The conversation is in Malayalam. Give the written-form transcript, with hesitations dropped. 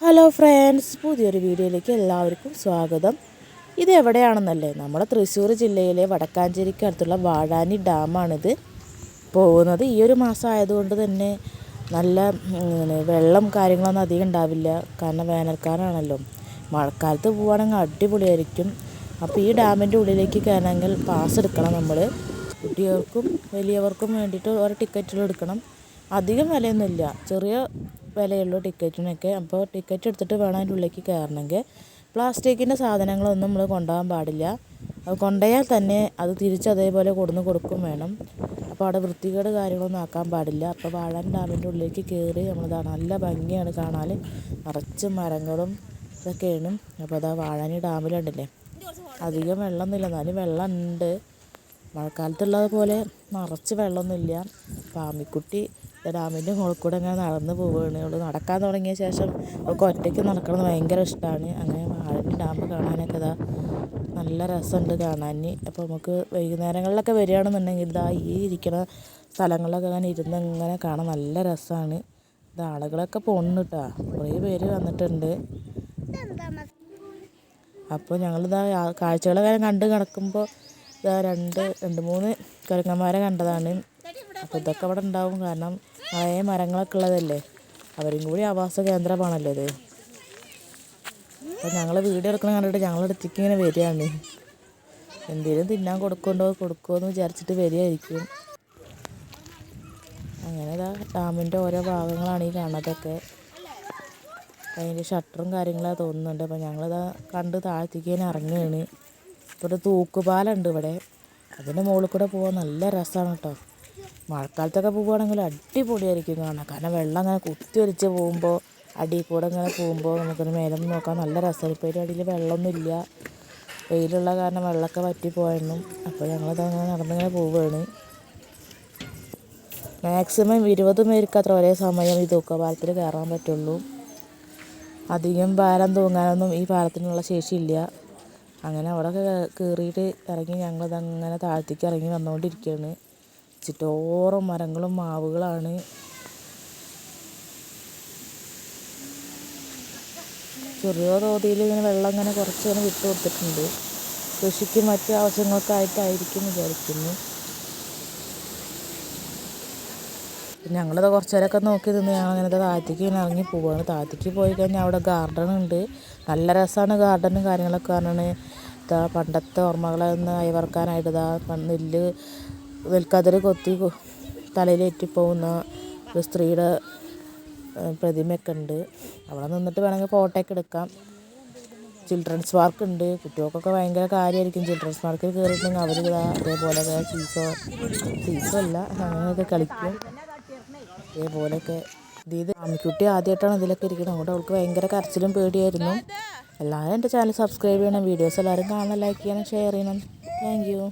ഹലോ ഫ്രണ്ട്സ്, പുതിയൊരു വീഡിയോയിലേക്ക് എല്ലാവർക്കും സ്വാഗതം. ഇത് എവിടെയാണെന്നല്ലേ, നമ്മുടെ തൃശ്ശൂർ ജില്ലയിലെ വടക്കാഞ്ചേരിക്ക് അടുത്തുള്ള വാഴാനി ഡാമാണിത്. പോകുന്നത് ഈ ഒരു മാസം ആയതുകൊണ്ട് തന്നെ നല്ല വെള്ളം കാര്യങ്ങളൊന്നും അധികം ഉണ്ടാവില്ല, കാരണം വേനൽക്കാലമാണല്ലോ. മഴക്കാലത്ത് പോവുകയാണെങ്കിൽ അടിപൊളിയായിരിക്കും. അപ്പോൾ ഈ ഡാമിൻ്റെ ഉള്ളിലേക്ക് കയറണമെങ്കിൽ പാസ് എടുക്കണം നമ്മൾ. കുട്ടികൾക്കും വലിയവർക്കും വേണ്ടിയിട്ട് ഓരോ ടിക്കറ്റുകൾ എടുക്കണം. അധികം വിലയൊന്നുമില്ല, ചെറിയ വിലയുള്ളൂ ടിക്കറ്റിനൊക്കെ. അപ്പോൾ ടിക്കറ്റ് എടുത്തിട്ട് വേണം അതിൻ്റെ ഉള്ളിലേക്ക് കയറണമെങ്കിൽ. പ്ലാസ്റ്റിക്കിൻ്റെ സാധനങ്ങളൊന്നും നമ്മൾ കൊണ്ടുപോകാൻ പാടില്ല. അത് കൊണ്ടുപോയാൽ തന്നെ അത് തിരിച്ച് അതേപോലെ കൊടുക്കും വേണം. അപ്പോൾ അവിടെ വൃത്തികേട് കാര്യങ്ങളൊന്നും ആക്കാൻ പാടില്ല. അപ്പോൾ വാഴാനി ഡാമിൻ്റെ ഉള്ളിലേക്ക് കയറി നമ്മളിതാണ്, നല്ല ഭംഗിയാണ് കാണാൻ, നിറച്ച് മരങ്ങളും ഇതൊക്കെയാണ്. അപ്പോൾ അതാ വാഴാനി ഡാമിലുണ്ടല്ലേ, അധികം വെള്ളമൊന്നുമില്ല, എന്നാലും വെള്ളം ഉണ്ട്. മഴക്കാലത്തുള്ളത് പോലെ നിറച്ച് വെള്ളമൊന്നുമില്ല. പാമ്മിക്കുട്ടി ഡാമിൻ്റെ മുകളിൽ കൂടെ അങ്ങനെ നടന്ന് പോവുകയാണ്. അവൾ നടക്കാൻ തുടങ്ങിയ ശേഷം അവൾക്ക് ഒറ്റയ്ക്ക് നടക്കണമെന്ന് ഭയങ്കര ഇഷ്ടമാണ്. അങ്ങനെ വാഴാനി ഡാം കാണാനൊക്കെ ഇതാ നല്ല രസമുണ്ട് കാണാൻ. അപ്പോൾ നമുക്ക് വൈകുന്നേരങ്ങളിലൊക്കെ വരികയാണെന്നുണ്ടെങ്കിൽ ഇതാ ഈ ഇരിക്കുന്ന സ്ഥലങ്ങളിലൊക്കെ അങ്ങനെ ഇരുന്ന് ഇങ്ങനെ കാണാൻ നല്ല രസമാണ്. ഇത് ആളുകളൊക്കെ പോകുന്നു കേട്ടോ, കുറേ പേര് വന്നിട്ടുണ്ട്. അപ്പോൾ ഞങ്ങളിതാ കാഴ്ചകളൊക്കെ കണ്ട് കിടക്കുമ്പോൾ ഇതാ രണ്ട് മൂന്ന് കുരങ്ങന്മാരെ കണ്ടതാണ്. അപ്പോൾ ഇതൊക്കെ അവിടെ ഉണ്ടാവും, കാരണം നിറയെ മരങ്ങളൊക്കെ ഉള്ളതല്ലേ, അവരും കൂടി ആവാസ കേന്ദ്രമാണല്ലോ ഇത്. അപ്പോൾ ഞങ്ങൾ വീഡിയോ എടുക്കണ കണ്ടിട്ട് ഞങ്ങളുടെ അടുത്തേക്ക് ഇങ്ങനെ വരികയാണ്. എന്തെങ്കിലും തിന്നാൻ കൊടുക്കുമെന്ന് വിചാരിച്ചിട്ട് വരികയായിരിക്കും. അങ്ങനെ ഇതാ ഡാമിൻ്റെ ഓരോ ഭാഗങ്ങളാണ് ഈ കാണുന്നതൊക്കെ. അതിൻ്റെ ഷട്ടറും കാര്യങ്ങളൊക്കെ തോന്നുന്നുണ്ട്. അപ്പോൾ ഞങ്ങളിതാ കണ്ട് താഴത്തേക്ക് തന്നെ ഇറങ്ങുകയാണ്. ഇവിടെ തൂക്കുപാലമുണ്ട് ഇവിടെ, അതിൻ്റെ മുകളിൽ കൂടെ പോകാൻ നല്ല രസമാണ് കേട്ടോ. മഴക്കാലത്തൊക്കെ പോവുകയാണെങ്കിൽ അടിപൊളിയായിരിക്കും കാണാൻ, കാരണം വെള്ളം അങ്ങനെ കുത്തി ഒലിച്ച് പോകുമ്പോൾ അടിയിൽ കൂടെ ഇങ്ങനെ പോകുമ്പോൾ നമുക്കൊന്ന് മേലൊന്ന് നോക്കാൻ നല്ല രസമാണ്. ഇപ്പോൾ അതിൻ്റെ അടിയിൽ വെള്ളമൊന്നുമില്ല, വെയിലുള്ള കാരണം വെള്ളമൊക്കെ വറ്റിപ്പോയെന്നും. അപ്പോൾ ഞങ്ങളതങ്ങനെ നടന്നിങ്ങനെ പോവുകയാണ്. മാക്സിമം 20 പേർക്ക് അത്ര ഒരേ സമയം ഈ തൂക്കുപാലത്തിൽ കയറാൻ പറ്റുള്ളൂ. അധികം ഭാരം തൂങ്ങാനൊന്നും ഈ പാലത്തിനുള്ള ശേഷിയില്ല. അങ്ങനെ അവിടെ കയറിയിട്ട് ഇറങ്ങി ഞങ്ങളതങ്ങനെ താഴത്തേക്ക് ഇറങ്ങി വന്നുകൊണ്ടിരിക്കുകയാണ്. ചുറ്റോറും മരങ്ങളും മാവുകളാണ്. ചെറിയ തോതിൽ ഇങ്ങനെ വെള്ളം ഇങ്ങനെ കുറച്ച് ഇങ്ങനെ വിട്ടു കൊടുത്തിട്ടുണ്ട്. കൃഷിക്ക് മറ്റ് ആവശ്യങ്ങൾക്കായിട്ടായിരിക്കും വിചാരിക്കുന്നു. ഞങ്ങളിത് കുറച്ച് നേരമൊക്കെ നോക്കി നിന്ന് ഞങ്ങളങ്ങനത്തെ താഴത്തേക്ക് ഇങ്ങനെ ഇറങ്ങി പോവുകയാണ്. താഴത്തേക്ക് പോയി കഴിഞ്ഞാൽ അവിടെ ഗാർഡൻ ഉണ്ട്, നല്ല രസമാണ് ഗാർഡനും കാര്യങ്ങളൊക്കെ. കാരണം ഇതാ പണ്ടത്തെ ഓർമ്മകളൊന്ന് അയവർക്കാനായിട്ട് ഇതാ നെൽക്കതിർ കൊത്തി തലയിലേറ്റിപ്പോകുന്ന ഒരു സ്ത്രീയുടെ പ്രതിമയൊക്കെ ഉണ്ട്. അവിടെ നിന്നിട്ട് വേണമെങ്കിൽ ഫോട്ടോ ഒക്കെ എടുക്കാം. ചിൽഡ്രൻസ് പാർക്ക് ഉണ്ട്, കുട്ടികൾക്കൊക്കെ ഭയങ്കര കാര്യമായിരിക്കും ചിൽഡ്രൻസ് പാർക്കിൽ കയറിയിട്ടുണ്ടെങ്കിൽ. അവർ അതേപോലെ സീസോ അല്ല അങ്ങനെയൊക്കെ കളിക്കും. അതേപോലെയൊക്കെ ഇത് ആമിക്കുട്ടി ആദ്യമായിട്ടാണ് ഇതിലൊക്കെ ഇരിക്കുന്നത്, അതുകൊണ്ട് അവൾക്ക് ഭയങ്കര കരച്ചിലും പേടിയായിരുന്നു. എല്ലാവരും എൻ്റെ ചാനൽ സബ്സ്ക്രൈബ് ചെയ്യണം, വീഡിയോസ് എല്ലാവരും കാണണം, ലൈക്ക് ചെയ്യണം, ഷെയർ ചെയ്യണം. Thank you.